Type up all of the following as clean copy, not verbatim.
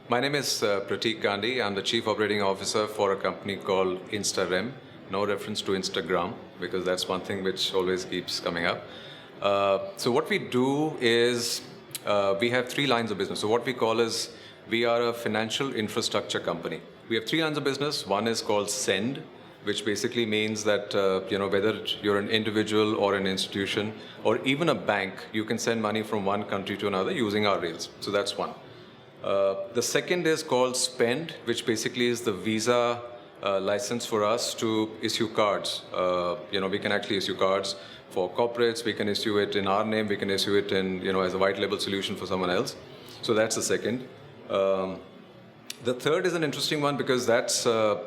My name is Prateek Gandhi. I'm the Chief Operating Officer for a company called InstaRem. No reference to Instagram because that's one thing which always keeps coming up. So what we do is we have three lines of business. So what we call is we are a financial infrastructure company. We have three lines of business. One is called Send, which basically means that whether you're an individual or an institution or even a bank, you can send money from one country to another using our rails. So that's one. The second is called Spend, which basically is the Visa license for us to issue cards. We can actually issue cards for corporates. We can issue it in our name. We can issue it in, as a white label solution for someone else. So that's the second. The third is an interesting one because that's a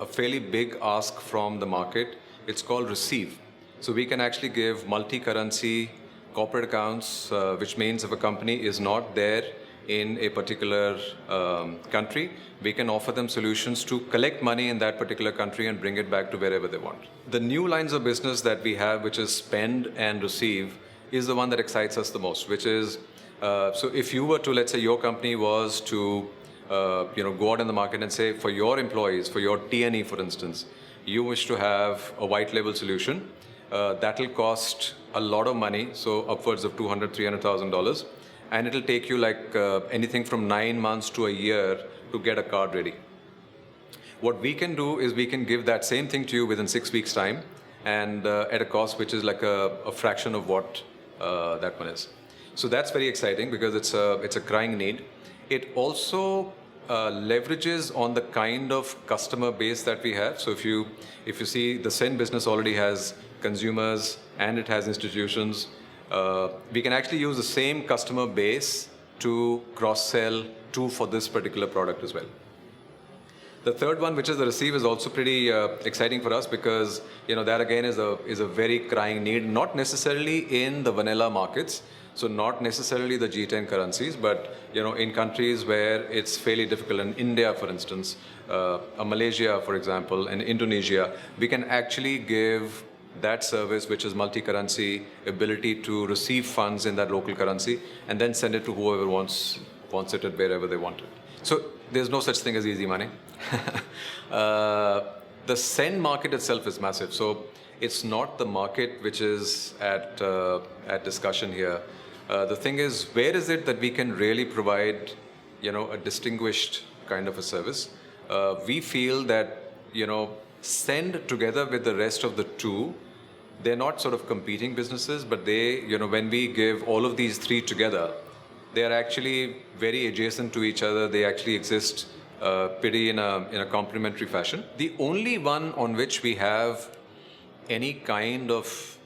fairly big ask from the market. It's called Receive. So we can actually give multi-currency corporate accounts, which means if a company is not there in a particular country, we can offer them solutions to collect money in that particular country and bring it back to wherever they want. The new lines of business that we have, which is Spend and Receive, is the one that excites us the most, which is, so if you were to, let's say your company was to go out in the market and say for your employees, for your T&E, for instance, you wish to have a white label solution, that'll cost a lot of money, so upwards of $200,000, $300,000. And it'll take you like anything from 9 months to a year to get a card ready. What we can do is we can give that same thing to you within 6 weeks' time and at a cost which is like a fraction of what that one is. So that's very exciting because it's a crying need. It also leverages on the kind of customer base that we have. So if you see, the Send business already has consumers and it has institutions. We can actually use the same customer base to cross-sell for this particular product as well. The third one, which is the Receive, is also pretty exciting for us because that again is a very crying need, not necessarily in the vanilla markets, so not necessarily the G10 currencies, but in countries where it's fairly difficult. In India, for instance, Malaysia, for example, and Indonesia, we can actually give that service, which is multi-currency, ability to receive funds in that local currency and then send it to whoever wants it at wherever they want it. So there's no such thing as easy money. The Send market itself is massive. So it's not the market which is at discussion here. The thing is, where is it that we can really provide, a distinguished kind of a service? We feel that, Send together with the rest of the two, they're not sort of competing businesses, but they, when we give all of these three together, they are actually very adjacent to each other. They actually exist pretty in a complementary fashion. The only one on which we have any kind of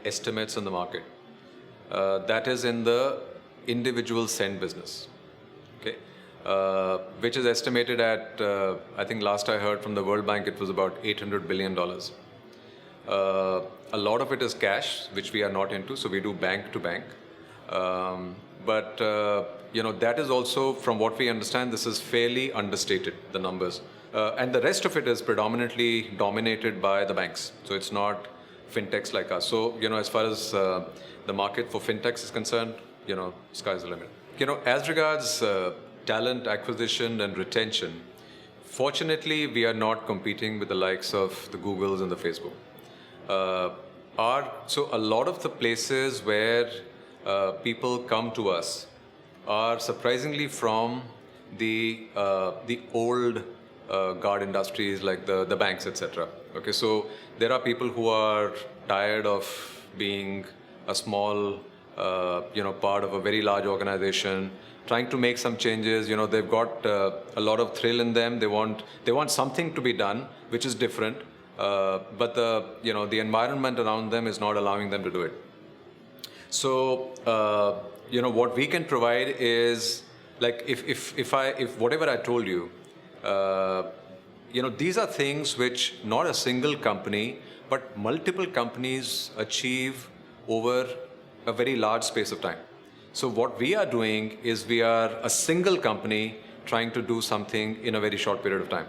estimates in the market, that is in the individual Send business. Okay. Which is estimated at, I think last I heard from the World Bank, it was about $800 billion. A lot of it is cash, which we are not into, so we do bank to bank. But that is also, from what we understand, this is fairly understated, the numbers. And the rest of it is predominantly dominated by the banks. So it's not fintechs like us. So, as far as the market for fintechs is concerned, sky's the limit. As regards talent acquisition and retention, fortunately, we are not competing with the likes of the Googles and the Facebook. So a lot of the places where people come to us are surprisingly from the old guard industries like the banks, etc. Okay, so there are people who are tired of being a small part of a very large organization, trying to make some changes. They've got a lot of thrill in them. They want something to be done, which is different. But the environment around them is not allowing them to do it. So what we can provide is like if whatever I told you, these are things which not a single company but multiple companies achieve over a very large space of time. So what we are doing is we are a single company trying to do something in a very short period of time.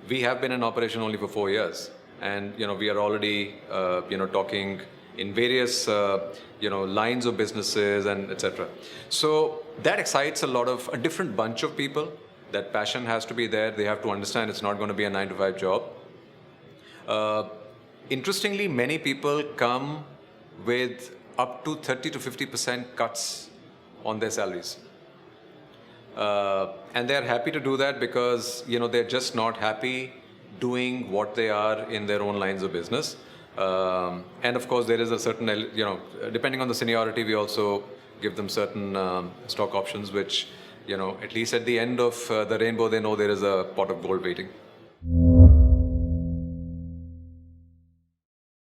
We have been in operation only for 4 years, and we are already talking in various lines of businesses and etc. So that excites a different bunch of people. That passion has to be there. They have to understand it's not going to be a 9 to 5 job. Interestingly, many people come with up to 30 to 50% cuts on their salaries. And they're happy to do that because, they're just not happy doing what they are in their own lines of business. And of course, there is a certain, depending on the seniority, we also give them certain stock options, which, at least at the end of the rainbow, they know there is a pot of gold waiting.